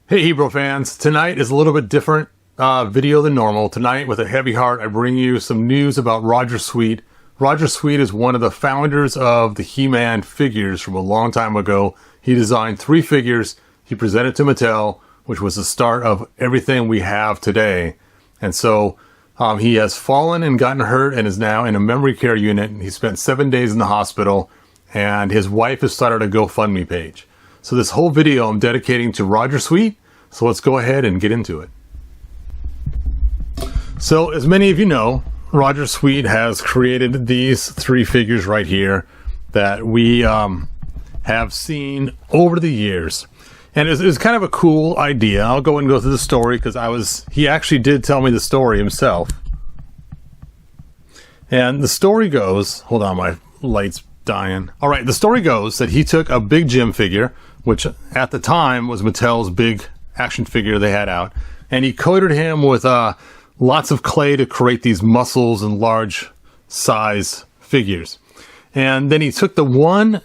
Hey Hebrew fans, tonight is a little bit different video than normal. Tonight, with a heavy heart, I bring you some news about Roger Sweet. Roger Sweet is one of the founders of the He-Man figures from a long time ago. He designed 3 figures he presented to Mattel, which was the start of everything we have today. And so he has fallen and gotten hurt and is now in a memory care unit. He spent 7 days in the hospital, and his wife has started a GoFundMe page. So this whole video I'm dedicating to Roger Sweet, so let's go ahead and get into it. So as many of you know, Roger Sweet has created these 3 figures right here that we have seen over the years. And it's kind of a cool idea. I'll go and go through the story because he actually did tell me the story himself. And the story goes, hold on, my light's dying. All right, the story goes that he took a Big Jim figure, which at the time was Mattel's big action figure they had out, and he coated him with lots of clay to create these muscles and large size figures. And then he took the one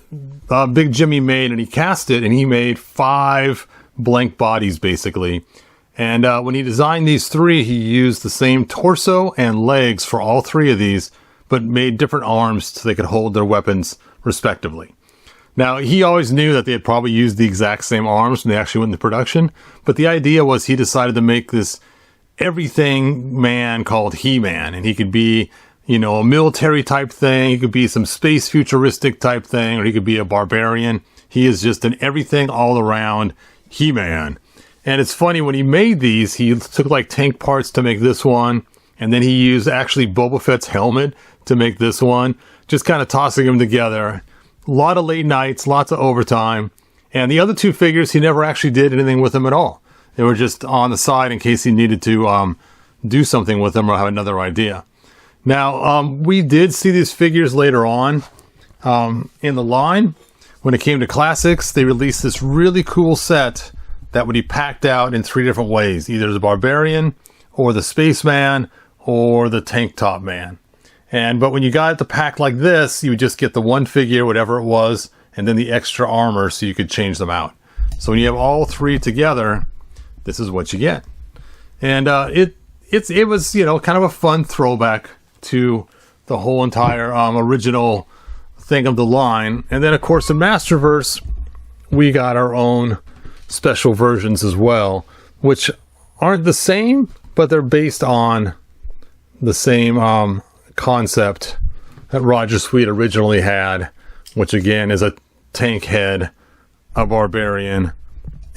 Big Jim he made and he cast it, and he made 5 blank bodies basically. And when he designed these 3, he used the same torso and legs for all 3 of these, but made different arms so they could hold their weapons respectively. Now, he always knew that they had probably used the exact same arms when they actually went into production, but the idea was he decided to make this everything man called He-Man, and he could be, you know, a military type thing, he could be some space futuristic type thing, or he could be a barbarian. He is just an everything all around He-Man. And it's funny, when he made these, he took like tank parts to make this one, and then he used actually Boba Fett's helmet to make this one, just kind of tossing them together. A lot of late nights, lots of overtime. And the other 2 figures, he never actually did anything with them at all. They were just on the side in case he needed to do something with them or have another idea. Now, we did see these figures later on in the line. When it came to classics, they released this really cool set that would be packed out in 3 different ways. Either the Barbarian, or the Spaceman, or the Tank Top Man. But when you got it to pack like this, you would just get the one figure, whatever it was, and then the extra armor so you could change them out. So when you have all 3 together, this is what you get. And it was, you know, kind of a fun throwback to the whole entire original thing of the line. And then, of course, in Masterverse, we got our own special versions as well, which aren't the same, but they're based on the same concept that Roger Sweet originally had, which again is a tank head, a barbarian,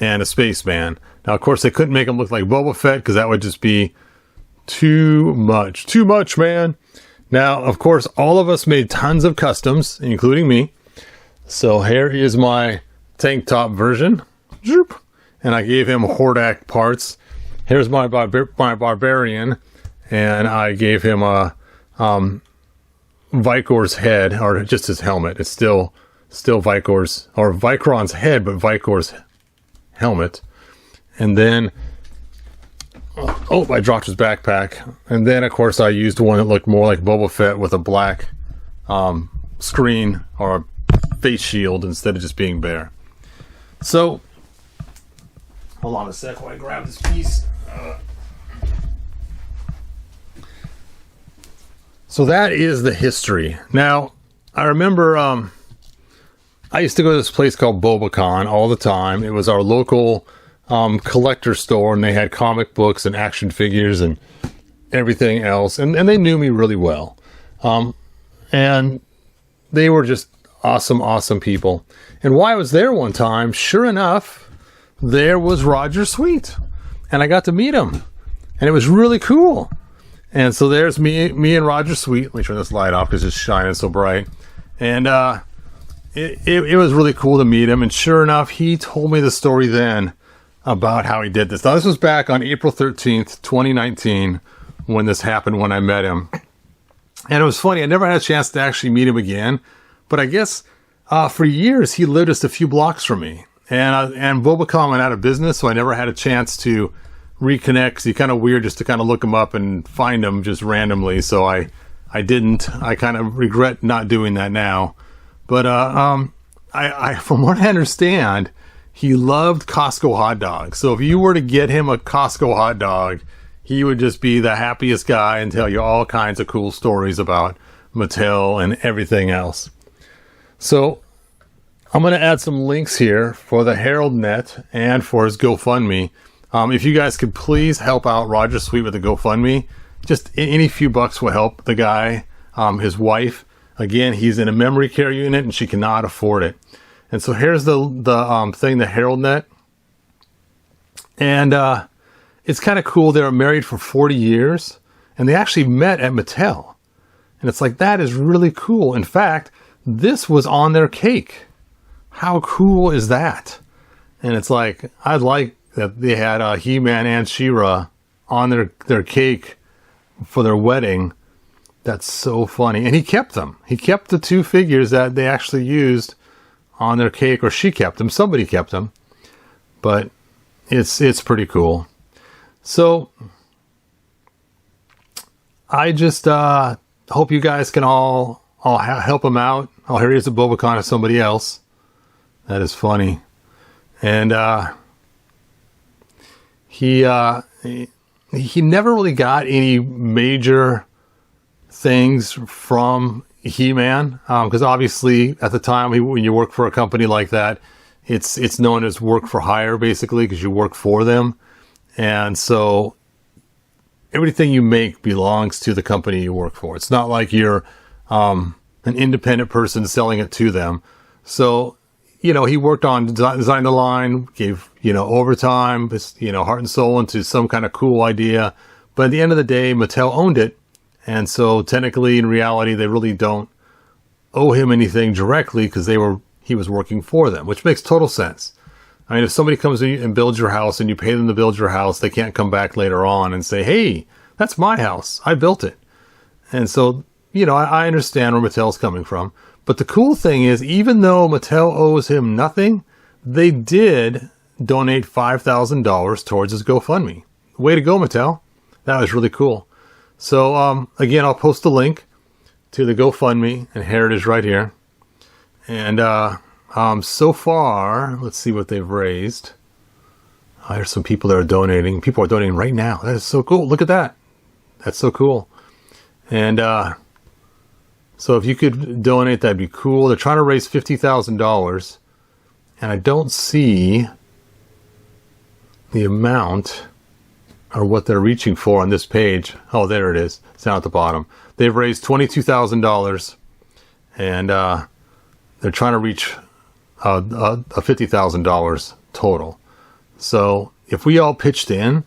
and a spaceman. Now, of course, they couldn't make him look like Boba Fett because that would just be too much, man. Now, of course, all of us made tons of customs, including me. So here is my tank top version, and I gave him Hordak parts. Here's my barbarian, and I gave him a Vicor's head, or just his helmet. It's still Vicor's, or Vicron's head, but Vicor's helmet. And then, oh, I dropped his backpack. And then, of course, I used one that looked more like Boba Fett with a black screen or face shield instead of just being bare. So, hold on a sec while I grab this piece. So that is the history. Now, I remember I used to go to this place called Bobacon all the time. It was our local collector store, and they had comic books and action figures and everything else. And they knew me really well. And they were just awesome people. And while I was there one time, sure enough, there was Roger Sweet. And I got to meet him. And it was really cool. And so there's me and Roger Sweet. Let me turn this light off because it's shining so bright. And it was really cool to meet him. And sure enough, he told me the story then about how he did this. Now, this was back on April 13th, 2019, when this happened, when I met him. And it was funny. I never had a chance to actually meet him again. But I guess for years, he lived just a few blocks from me. And Bobacom went out of business, so I never had a chance to reconnect, because it's kind of weird just to kind of look him up and find him just randomly. So I didn't. I kind of regret not doing that now. But I from what I understand, he loved Costco hot dogs. So if you were to get him a Costco hot dog, he would just be the happiest guy and tell you all kinds of cool stories about Mattel and everything else. So I'm going to add some links here for the HeraldNet and for his GoFundMe. If you guys could please help out Roger Sweet with the GoFundMe, just any few bucks will help the guy. His wife, again, he's in a memory care unit and she cannot afford it. And so here's the thing, the HeraldNet. And it's kind of cool. They were married for 40 years and they actually met at Mattel. And it's like, that is really cool. In fact, this was on their cake. How cool is that? And it's like, I'd like that they had He-Man and She-Ra on their cake for their wedding. That's so funny. And he kept them. He kept the two figures that they actually used on their cake, or she kept them. Somebody kept them. But it's pretty cool. So I just hope you guys can all help him out. Oh, here he is, a Bobacon of somebody else. That is funny. And he never really got any major things from He-Man, because obviously at the time when you work for a company like that, it's known as work for hire, basically, because you work for them. And so everything you make belongs to the company you work for. It's not like you're an independent person selling it to them. So, he worked on design the line, gave, overtime, heart and soul into some kind of cool idea. But at the end of the day, Mattel owned it. And so technically, in reality, they really don't owe him anything directly because he was working for them, which makes total sense. I mean, if somebody comes in and builds your house and you pay them to build your house, they can't come back later on and say, hey, that's my house. I built it. And so, I understand where Mattel's coming from. But the cool thing is, even though Mattel owes him nothing, they did donate $5,000 towards his GoFundMe. Way to go, Mattel. That was really cool. So, again, I'll post the link to the GoFundMe, and here it is right here. And so far, let's see what they've raised. There's some people that are donating. People are donating right now. That is so cool. Look at that. That's so cool. And so if you could donate, that'd be cool. They're trying to raise $50,000. And I don't see the amount or what they're reaching for on this page. Oh, there it is. It's down at the bottom. They've raised $22,000. And they're trying to reach a $50,000 total. So if we all pitched in,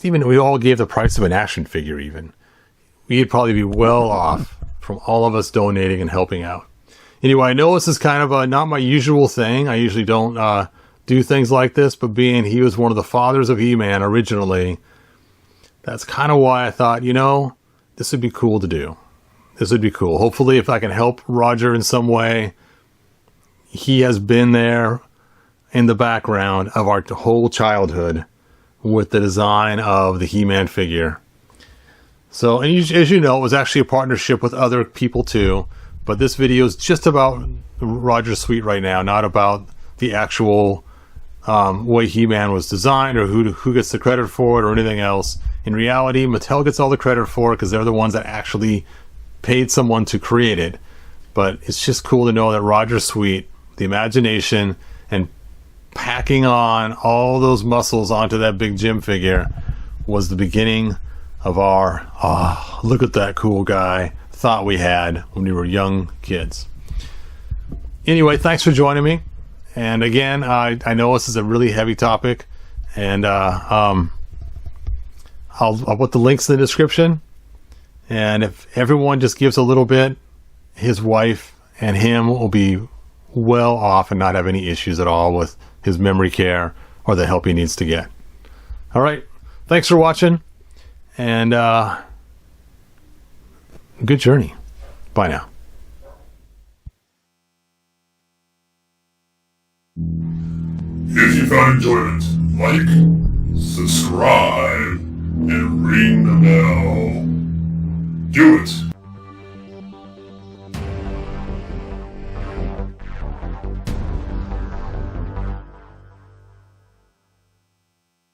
we all gave the price of an action figure even, we'd probably be well off from all of us donating and helping out. Anyway, I know this is kind of not my usual thing. I usually don't do things like this, but being he was one of the fathers of He-Man originally, that's kind of why I thought, this would be cool to do. This would be cool. Hopefully, if I can help Roger in some way, he has been there in the background of our whole childhood with the design of the He-Man figure. So, and as you know, it was actually a partnership with other people too. But this video is just about Roger Sweet right now, not about the actual way He-Man was designed or who gets the credit for it or anything else. In reality, Mattel gets all the credit for it because they're the ones that actually paid someone to create it. But it's just cool to know that Roger Sweet, the imagination and packing on all those muscles onto that big Jim figure, was the beginning of our, look at that cool guy thought we had when we were young kids. Anyway, thanks for joining me. And again, I know this is a really heavy topic, and I'll put the links in the description. And if everyone just gives a little bit, his wife and him will be well off and not have any issues at all with his memory care or the help he needs to get. All right. Thanks for watching, and good journey. Bye now. If you found enjoyment, like, subscribe, and ring the bell. Do it!